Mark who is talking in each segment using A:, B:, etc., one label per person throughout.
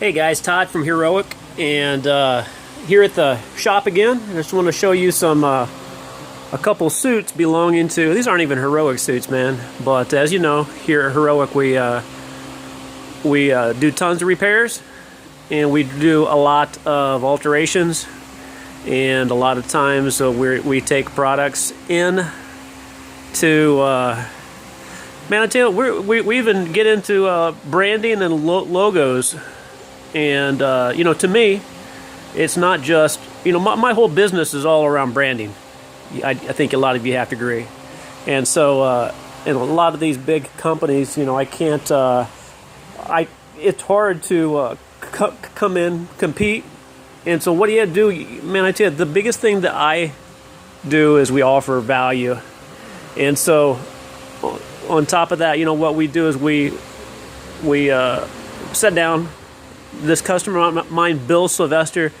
A: Hey guys, Todd from Heroic, and here at the shop again. I just want to show you some a couple suits belonging to. These aren't even Heroic suits, man. But as you know, here at Heroic, we do tons of repairs, and we do a lot of alterations, and a lot of times we take products in to. Man, I tell you, we even get into branding and logos. And, you know, to me, it's not just, you know, my whole business is all around branding. I think a lot of you have to agree. And so, in a lot of these big companies, you know, I can't, it's hard to come in, compete. And so what do you do? Man, I tell you, the biggest thing that I do is we offer value. And so, on top of that, you know, what we do is we sit down. This customer of mine, Bill Sylvester,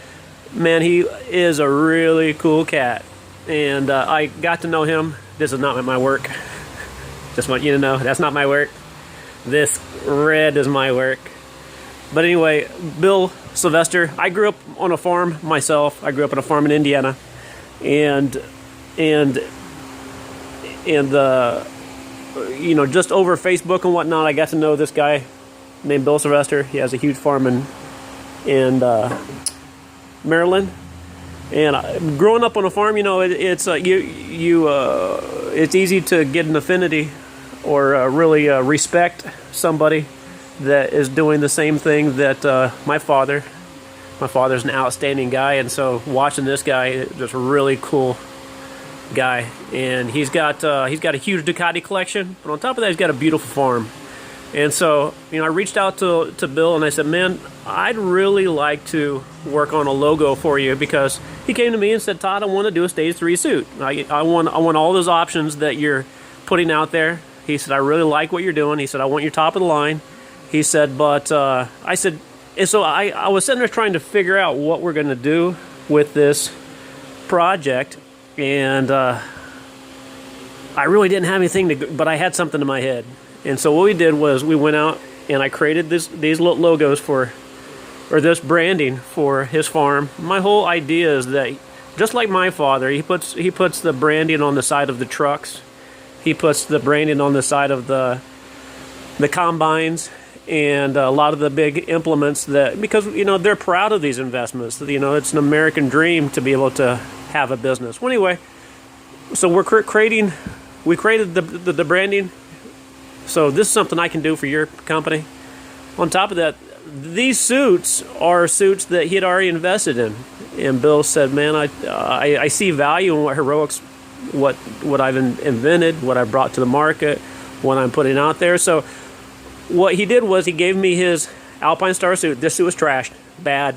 A: man, he is a really cool cat. And I got to know him. This is not my work. Just want you to know, that's not my work. This red is my work. But anyway, Bill Sylvester, I grew up on a farm myself. I grew up on a farm in Indiana. And you know, just over Facebook and whatnot, I got to know this guy named Bill Sylvester. He has a huge farm in Maryland. And growing up on a farm, you know, it's easy to get an affinity or really respect somebody that is doing the same thing that my father's an outstanding guy, and so watching this guy, just a really cool guy, and he's got a huge Ducati collection, but on top of that, he's got a beautiful farm. And so, you know, I reached out to Bill and I said, man, I'd really like to work on a logo for you, because he came to me and said, Todd, I want to do a stage 3 suit. I want all those options that you're putting out there. He said, I really like what you're doing. He said, I want your top of the line. He said, but I said, and so I was sitting there trying to figure out what we're going to do with this project. And I really didn't have anything but I had something in my head. And so what we did was we went out and I created these logos or this branding for his farm. My whole idea is that, just like my father, he puts the branding on the side of the trucks. He puts the branding on the side of the combines and a lot of the big implements, that because, you know, they're proud of these investments. You know, it's an American dream to be able to have a business. Well, anyway, so we created the branding. So this is something I can do for your company. On top of that, these suits are suits that he had already invested in. And Bill said, man, I see value in what Heroic's, what I've invented, what I brought to the market, what I'm putting out there. So what he did was he gave me his Alpinestars suit. This suit was trashed, bad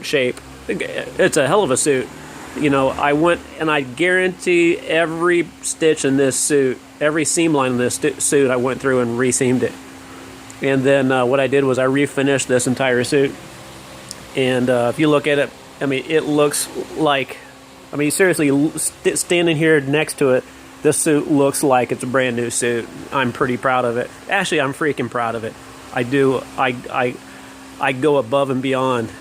A: shape. It's a hell of a suit. You know, I went and I guarantee every stitch in this suit, every seam line in this suit, I went through and re-seamed it. And then what I did was I refinished this entire suit. And if you look at it, I mean, it looks like, I mean, seriously, standing here next to it, this suit looks like it's a brand new suit. I'm pretty proud of it. Actually, I'm freaking proud of it. I do. I go above and beyond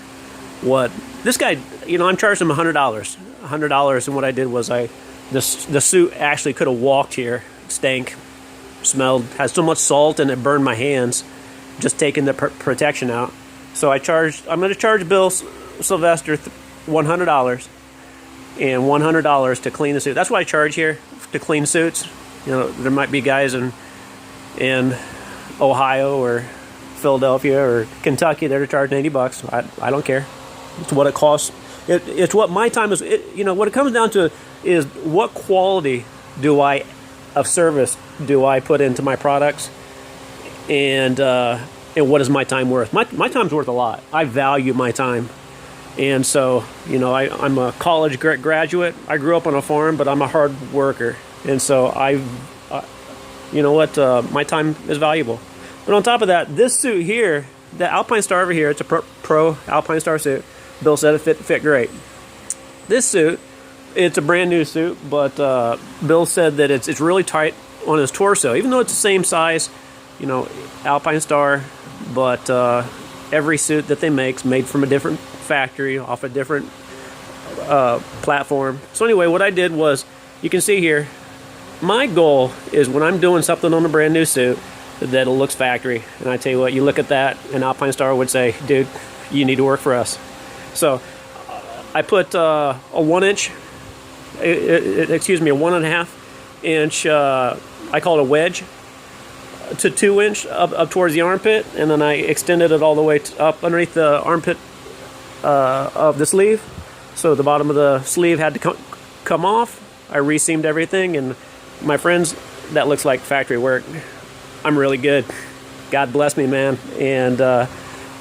A: what this guy, you know, I'm charging him $100, and what I did was the suit actually could have walked here. It stank, smelled, had so much salt, and it burned my hands just taking the protection out. So I'm going to charge Bill Sylvester $100 and $100 to clean the suit. That's what I charge here to clean suits. You know, there might be guys in Ohio or Philadelphia or Kentucky that are charging $80. I don't care. It's what it costs. It's what my time is. You know, what it comes down to is what quality of service do I put into my products, and what is my time worth? My time's worth a lot. I value my time, and so, you know, I'm a college graduate. I grew up on a farm, but I'm a hard worker, and so you know what? My time is valuable. But on top of that, this suit here, the Alpinestars over here, it's a pro Alpinestars suit. Bill said it fit great. This suit, it's a brand new suit, but Bill said that it's really tight on his torso, even though it's the same size, you know, Alpinestar, but every suit that they make is made from a different factory, off a different platform. So anyway, what I did was, you can see here, my goal is when I'm doing something on a brand new suit that it looks factory. And I tell you what, you look at that, and Alpinestars would say, dude, you need to work for us. So I put a 1 inch, excuse me, a 1.5 inch, I call it a wedge, to 2 inch up towards the armpit, and then I extended it all the way up underneath the armpit of the sleeve. So the bottom of the sleeve had to come off. I reseamed everything, and my friends, that looks like factory work. I'm really good. God bless me, man. And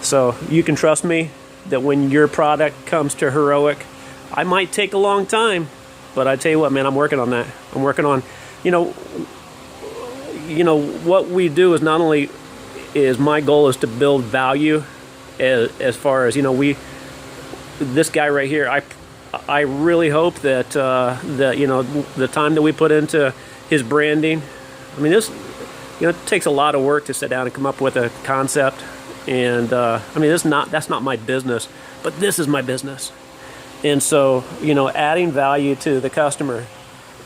A: so you can trust me that when your product comes to Heroic, I might take a long time, but I tell you what, man, I'm working on that. I'm working on, you know, what we do is not only is my goal is to build value as far as, this guy right here, I really hope that the time that we put into his branding, I mean, this, it takes a lot of work to sit down and come up with a concept. And I mean, that's not my business, but this is my business. And so, adding value to the customer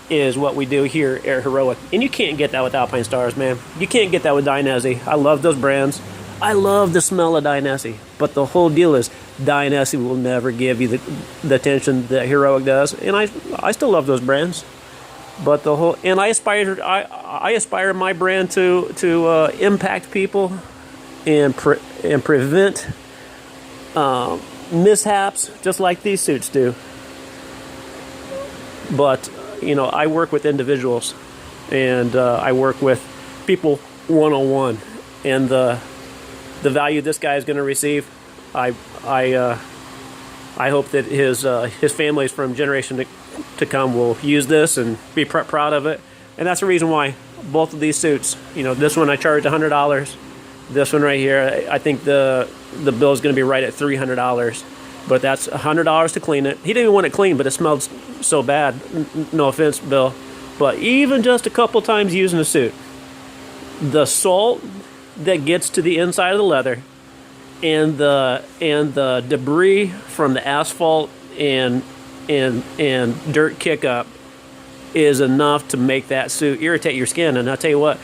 A: is what we do here at Heroic. And you can't get that with Alpinestars, man. You can't get that with Dainese. I love those brands. I love the smell of Dainese. But the whole deal is Dainese will never give you the attention that Heroic does. And I still love those brands. But I aspire my brand to impact people and prevent mishaps, just like these suits do. But I work with individuals, and I work with people one-on-one, and the value this guy is going to receive, I hope that his families from generation to come will use this and be proud of it. And that's the reason why both of these suits, this one I charge $100. This one right here, I think the bill is going to be right at $300. But that's $100 to clean it. He didn't even want it clean, but it smelled so bad. No offense, Bill. But even just a couple times using the suit, the salt that gets to the inside of the leather and the debris from the asphalt and dirt kick up is enough to make that suit irritate your skin. And I'll tell you what,